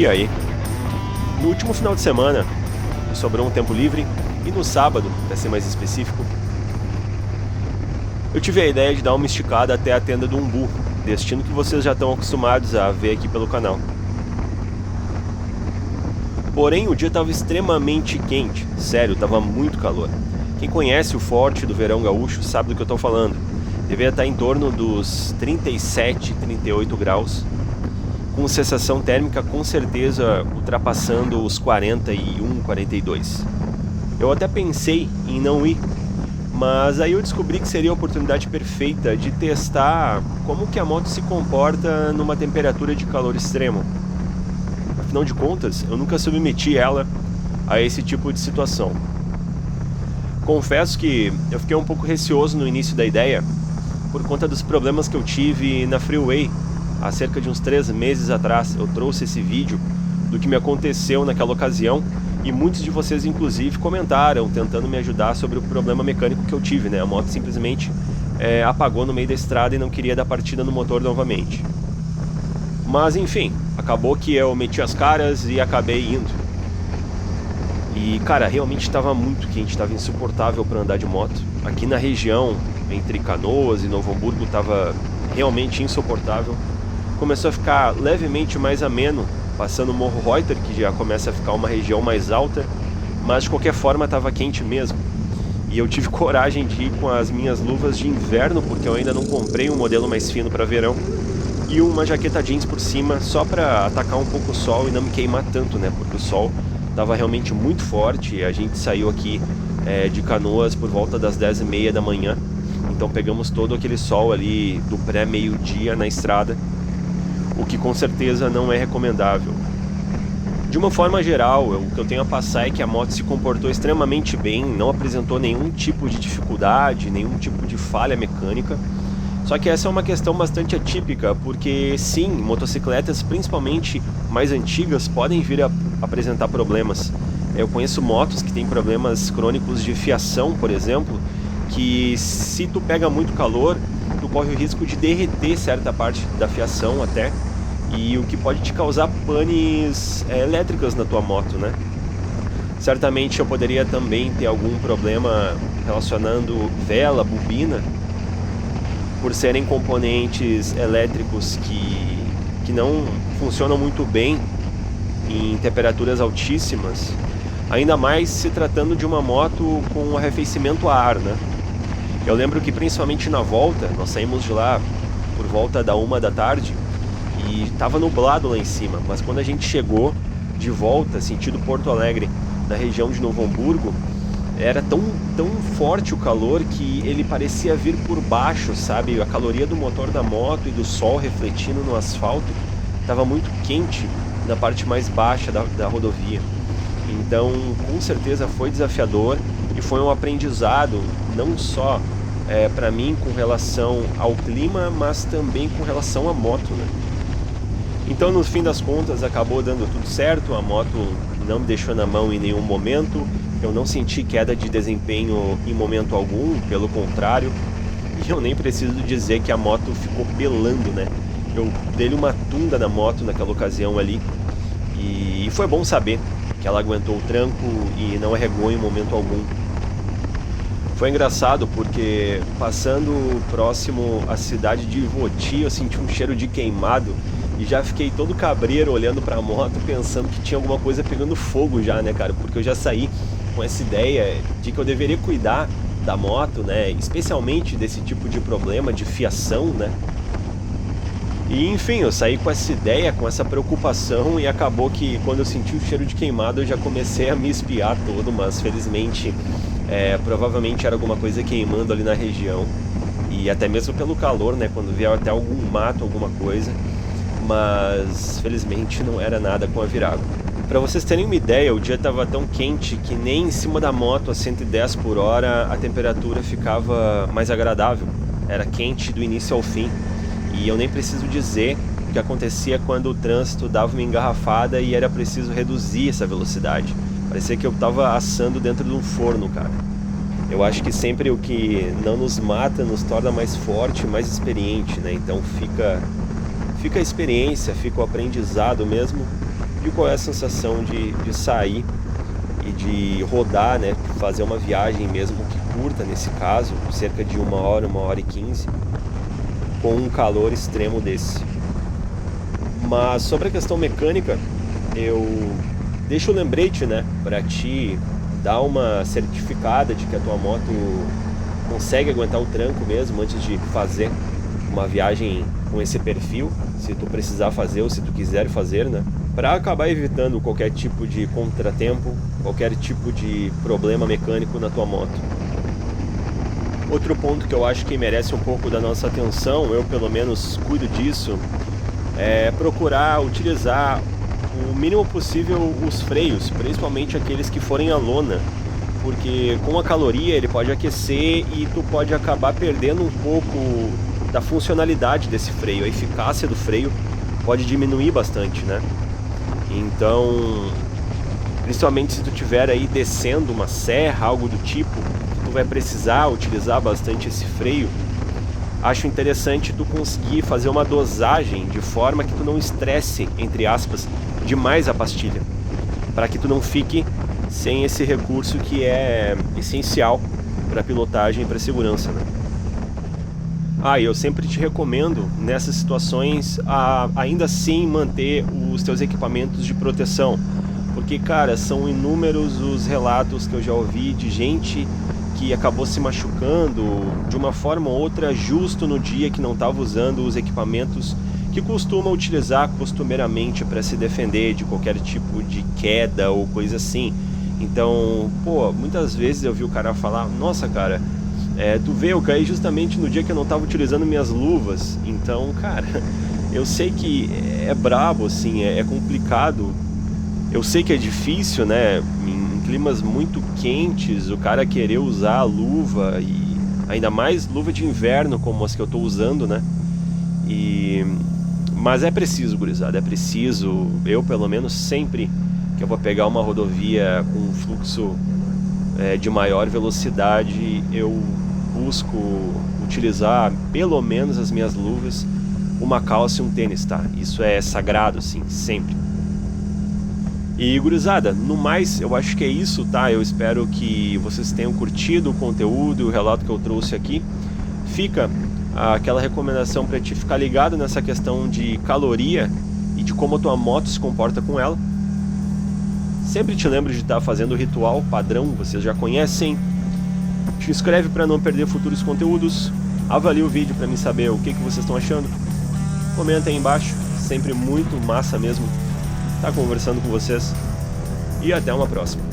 E aí? No último final de semana, me sobrou um tempo livre e no sábado, para ser mais específico, eu tive a ideia de dar uma esticada até a tenda do Umbu, destino que vocês já estão acostumados a ver aqui pelo canal. Porém, o dia estava extremamente quente, sério, estava muito calor. Quem conhece o forte do verão gaúcho sabe do que eu estou falando. Devia estar em torno dos 37, 38 graus, com sensação térmica com certeza ultrapassando os 41, 42. Eu até pensei em não ir, mas aí eu descobri que seria a oportunidade perfeita de testar como que a moto se comporta numa temperatura de calor extremo. Afinal de contas, eu nunca submeti ela a esse tipo de situação. Confesso que eu fiquei um pouco receoso no início da ideia, por conta dos problemas que eu tive na Freeway. Há cerca de uns 3 meses atrás eu trouxe esse vídeo do que me aconteceu naquela ocasião e muitos de vocês inclusive comentaram, tentando me ajudar sobre o problema mecânico que eu tive, né? A moto simplesmente apagou no meio da estrada e não queria dar partida no motor novamente. Mas enfim, acabou que eu meti as caras e acabei indo. E cara, realmente estava muito quente, estava insuportável para andar de moto. Aqui na região, entre Canoas e Novo Hamburgo, estava realmente insuportável. Começou a ficar levemente mais ameno, passando o Morro Reuter, que já começa a ficar uma região mais alta, mas de qualquer forma estava quente mesmo. E eu tive coragem de ir com as minhas luvas de inverno, porque eu ainda não comprei um modelo mais fino para verão, e uma jaqueta jeans por cima, só para atacar um pouco o sol e não me queimar tanto, né? Porque o sol estava realmente muito forte e a gente saiu aqui de Canoas por volta das 10h30 da manhã, então pegamos todo aquele sol ali do pré-meio-dia na estrada, o que com certeza não é recomendável. De uma forma geral, o que eu tenho a passar é que a moto se comportou extremamente bem, não apresentou nenhum tipo de dificuldade, nenhum tipo de falha mecânica. Só que essa é uma questão bastante atípica, porque sim, motocicletas, principalmente mais antigas, podem vir a apresentar problemas. Eu conheço motos que têm problemas crônicos de fiação, por exemplo, que se tu pega muito calor, tu corre o risco de derreter certa parte da fiação até, e o que pode te causar panes elétricas na tua moto, né? Certamente eu poderia também ter algum problema relacionando vela, bobina, por serem componentes elétricos que não funcionam muito bem em temperaturas altíssimas, ainda mais se tratando de uma moto com arrefecimento a ar, né? Eu lembro que principalmente na volta, nós saímos de lá por volta da 1 da tarde e estava nublado lá em cima, mas quando a gente chegou de volta, sentido Porto Alegre, na região de Novo Hamburgo, era tão forte o calor que ele parecia vir por baixo, sabe? A caloria do motor da moto e do sol refletindo no asfalto estava muito quente na parte mais baixa da rodovia. Então, com certeza foi desafiador e foi um aprendizado, não só para mim com relação ao clima, mas também com relação à moto, né? Então, no fim das contas, acabou dando tudo certo, a moto não me deixou na mão em nenhum momento. Eu não senti queda de desempenho em momento algum, pelo contrário. E eu nem preciso dizer que a moto ficou pelando, né? Eu dei uma tunda na moto naquela ocasião ali. E foi bom saber que ela aguentou o tranco e não arregou em momento algum. Foi engraçado porque passando próximo à cidade de Ivoti, eu senti um cheiro de queimado. E já fiquei todo cabreiro olhando pra moto, pensando que tinha alguma coisa pegando fogo já, né, cara? Porque eu já saí com essa ideia de que eu deveria cuidar da moto, né? Especialmente desse tipo de problema de fiação, né? E enfim, eu saí com essa ideia, com essa preocupação e acabou que quando eu senti o cheiro de queimado eu já comecei a me espiar todo, mas felizmente provavelmente era alguma coisa queimando ali na região. E até mesmo pelo calor, né? Quando vier até algum mato, alguma coisa. Mas felizmente não era nada com a virada. Para vocês terem uma ideia, o dia estava tão quente que nem em cima da moto a 110 por hora a temperatura ficava mais agradável. Era quente do início ao fim. E eu nem preciso dizer o que acontecia quando o trânsito dava uma engarrafada e era preciso reduzir essa velocidade. Parecia que eu estava assando dentro de um forno, cara. Eu acho que sempre o que não nos mata nos torna mais forte, mais experiente, né? Então fica a experiência, fica o aprendizado mesmo. e qual é a sensação de sair e de rodar, né, fazer uma viagem mesmo que curta nesse caso, cerca de 1 hora e 15, com um calor extremo desse. Mas sobre a questão mecânica, eu deixo o lembrete, né, para ti dar uma certificada de que a tua moto consegue aguentar o tranco mesmo antes de fazer uma viagem com esse perfil, se tu precisar fazer ou se tu quiser fazer, né, para acabar evitando qualquer tipo de contratempo, qualquer tipo de problema mecânico na tua moto. Outro ponto que eu acho que merece um pouco da nossa atenção, eu pelo menos cuido disso, é procurar utilizar o mínimo possível os freios, principalmente aqueles que forem a lona, porque com a caloria ele pode aquecer e tu pode acabar perdendo um pouco da funcionalidade desse freio, a eficácia do freio pode diminuir bastante, né? Então, principalmente se tu estiver aí descendo uma serra, algo do tipo, tu vai precisar utilizar bastante esse freio, acho interessante tu conseguir fazer uma dosagem de forma que tu não estresse, entre aspas, demais a pastilha, para que tu não fique sem esse recurso que é essencial para pilotagem e para segurança, né? E eu sempre te recomendo nessas situações ainda assim manter os teus equipamentos de proteção, porque, cara, são inúmeros os relatos que eu já ouvi de gente que acabou se machucando de uma forma ou outra justo no dia que não estava usando os equipamentos que costuma utilizar costumeiramente para se defender de qualquer tipo de queda ou coisa assim. Então, muitas vezes eu vi o cara falar, nossa, cara, tu vê, eu caí justamente no dia que eu não estava utilizando minhas luvas. Então, cara, eu sei que é brabo, assim, é complicado. Eu sei que é difícil, né, em climas muito quentes, o cara querer usar a luva, e ainda mais luva de inverno como as que eu estou usando, né. Mas é preciso, gurizada, é preciso. Eu, pelo menos, sempre que eu vou pegar uma rodovia com um fluxo de maior velocidade, eu busco utilizar pelo menos as minhas luvas, uma calça e um tênis, tá? Isso é sagrado, assim, sempre. E, gurizada, no mais, eu acho que é isso, tá? Eu espero que vocês tenham curtido o conteúdo e o relato que eu trouxe aqui. Fica aquela recomendação para te ficar ligado nessa questão de caloria e de como a tua moto se comporta com ela. Sempre te lembro de estar fazendo o ritual padrão, vocês já conhecem. Te inscreve para não perder futuros conteúdos. Avalie o vídeo para mim saber o que vocês estão achando. Comenta aí embaixo, sempre muito massa mesmo estar conversando com vocês. E até uma próxima.